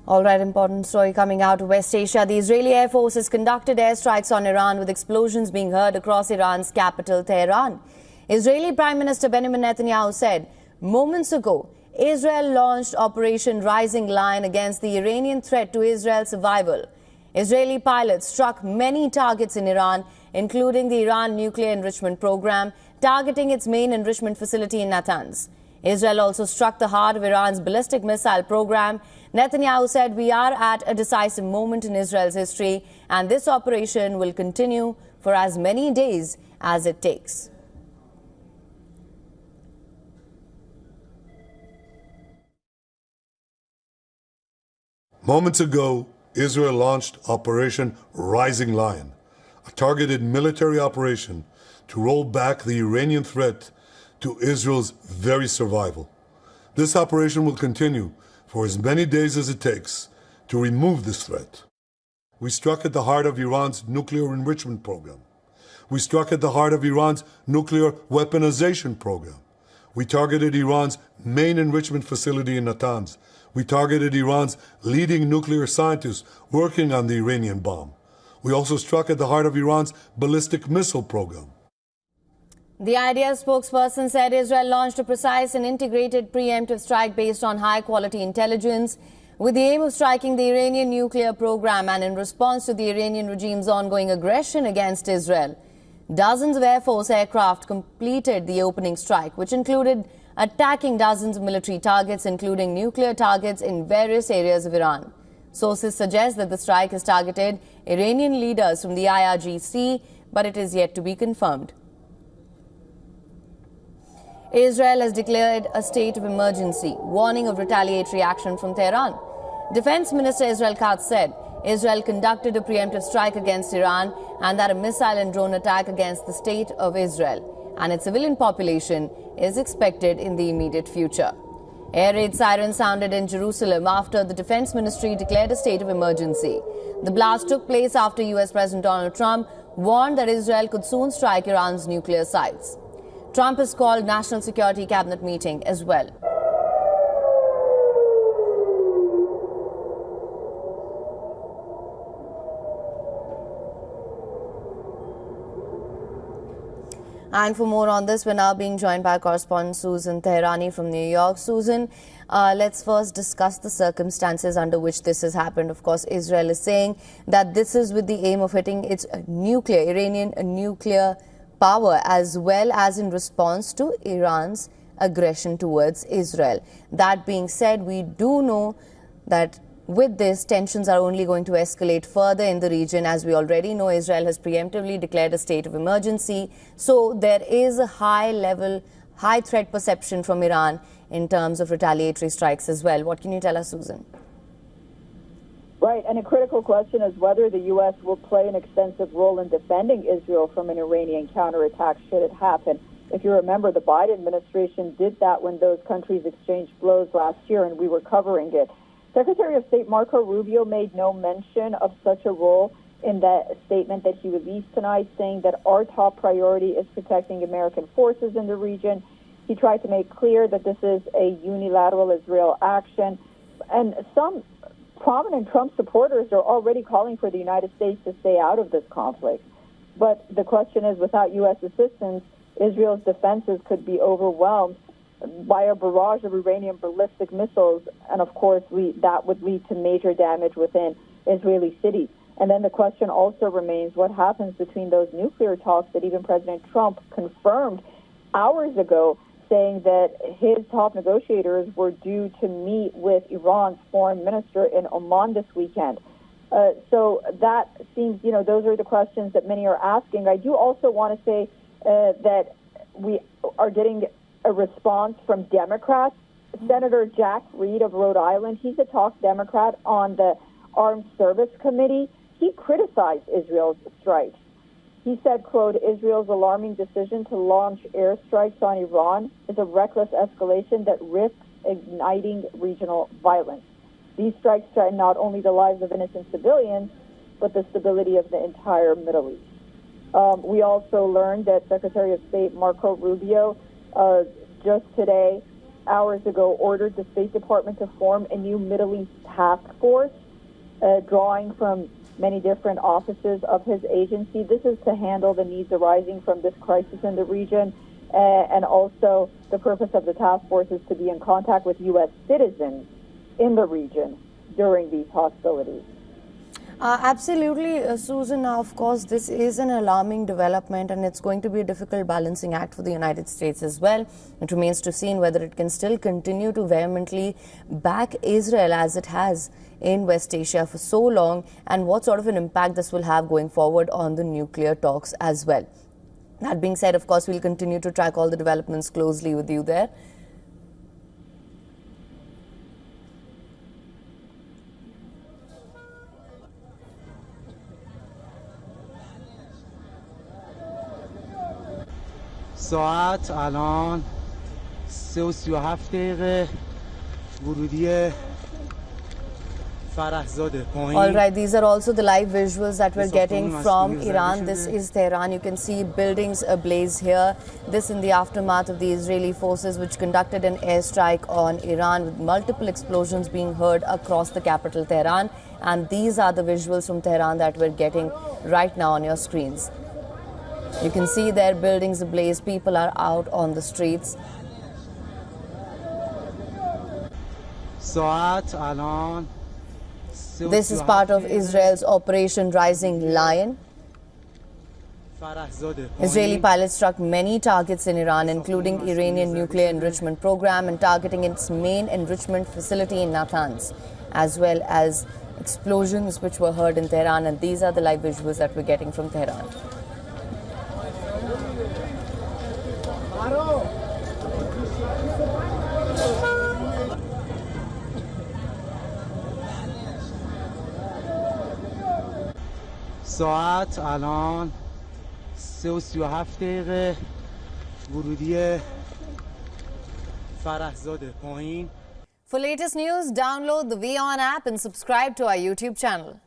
All right, important story coming out of West Asia. The Israeli Air Force has conducted airstrikes on Iran with explosions being heard across Iran's capital, Tehran. Israeli Prime Minister Benjamin Netanyahu said moments ago, Israel launched Operation Rising Lion against the Iranian threat to Israel's survival. Israeli pilots struck many targets in Iran, including the Iran nuclear enrichment program, targeting its main enrichment facility in Natanz. Israel also struck the heart of Iran's ballistic missile program. Netanyahu said, "We are at a decisive moment in Israel's history, and this operation will continue for as many days as it takes." Moments ago, Israel launched Operation Rising Lion, a targeted military operation to roll back the Iranian threat to Israel's very survival. This operation will continue for as many days as it takes to remove this threat. We struck at the heart of Iran's nuclear enrichment program. We struck at the heart of Iran's nuclear weaponization program. We targeted Iran's main enrichment facility in Natanz. We targeted Iran's leading nuclear scientists working on the Iranian bomb. We also struck at the heart of Iran's ballistic missile program. The IDF spokesperson said Israel launched a precise and integrated preemptive strike based on high-quality intelligence with the aim of striking the Iranian nuclear program and in response to the Iranian regime's ongoing aggression against Israel. Dozens of Air Force aircraft completed the opening strike, which included attacking dozens of military targets, including nuclear targets in various areas of Iran. Sources suggest that the strike has targeted Iranian leaders from the IRGC, but it is yet to be confirmed. Israel has declared a state of emergency, warning of retaliatory action from Tehran. Defense Minister Israel Katz said Israel conducted a preemptive strike against Iran and that a missile and drone attack against the state of Israel and its civilian population is expected in the immediate future. Air raid sirens sounded in Jerusalem after the Defense Ministry declared a state of emergency. The blast took place after US President Donald Trump warned that Israel could soon strike Iran's nuclear sites. Trump has called National Security Cabinet meeting as well. And for more on this, we're now being joined by correspondent Susan Teherani from New York. Susan, let's first discuss the circumstances under which this has happened. Of course, Israel is saying that this is with the aim of hitting its Iranian nuclear power, as well as in response to Iran's aggression towards Israel. That being said, we do know that with this, tensions are only going to escalate further in the region. As we already know, Israel has preemptively declared a state of emergency. So there is a high threat perception from Iran in terms of retaliatory strikes as well. What can you tell us, Susan? Right, and a critical question is whether the U.S. will play an extensive role in defending Israel from an Iranian counterattack should it happen. If you remember, the Biden administration did that when those countries exchanged blows last year, and we were covering it. Secretary of State Marco Rubio made no mention of such a role in that statement that he released tonight, saying that our top priority is protecting American forces in the region. He tried to make clear that this is a unilateral Israel action, and some prominent Trump supporters are already calling for the United States to stay out of this conflict. But the question is, without U.S. assistance, Israel's defenses could be overwhelmed by a barrage of Iranian ballistic missiles, and of course that would lead to major damage within Israeli cities. And then the question also remains, what happens between those nuclear talks that even President Trump confirmed hours ago, saying that his top negotiators were due to meet with Iran's foreign minister in Oman this weekend. So that seems, those are the questions that many are asking. I do also want to say that we are getting a response from Democrats. Senator Jack Reed of Rhode Island, he's a top Democrat on the Armed Service Committee. He criticized Israel's strikes. He said, quote, Israel's alarming decision to launch airstrikes on Iran is a reckless escalation that risks igniting regional violence. These strikes threaten not only the lives of innocent civilians, but the stability of the entire Middle East. We also learned that Secretary of State Marco Rubio just today, hours ago, ordered the State Department to form a new Middle East task force drawing from many different offices of his agency. This is to handle the needs arising from this crisis in the region. And also the purpose of the task force is to be in contact with U.S. citizens in the region during these hostilities. Absolutely, Susan. Now, of course, this is an alarming development and it's going to be a difficult balancing act for the United States as well. It remains to be seen whether it can still continue to vehemently back Israel as it has in West Asia for so long, and what sort of an impact this will have going forward on the nuclear talks as well. That being said, of course, we'll continue to track all the developments closely with you there. ساعت الان 3:37 دقیقه ورودی All right, these are also the live visuals that we're getting from Iran. This is Tehran. You can see buildings ablaze here. This in the aftermath of the Israeli forces which conducted an airstrike on Iran with multiple explosions being heard across the capital Tehran. And these are the visuals from Tehran that we're getting right now on your screens. You can see their buildings ablaze. People are out on the streets. This is part of Israel's Operation Rising Lion. Israeli pilots struck many targets in Iran, including Iranian nuclear enrichment program and targeting its main enrichment facility in Natanz, as well as explosions which were heard in Tehran. And these are the live visuals that we're getting from Tehran. ساعت الان 3:37 دقیقه ورودی فرحزاده پایین. For latest news, download the WION app and subscribe to our YouTube channel.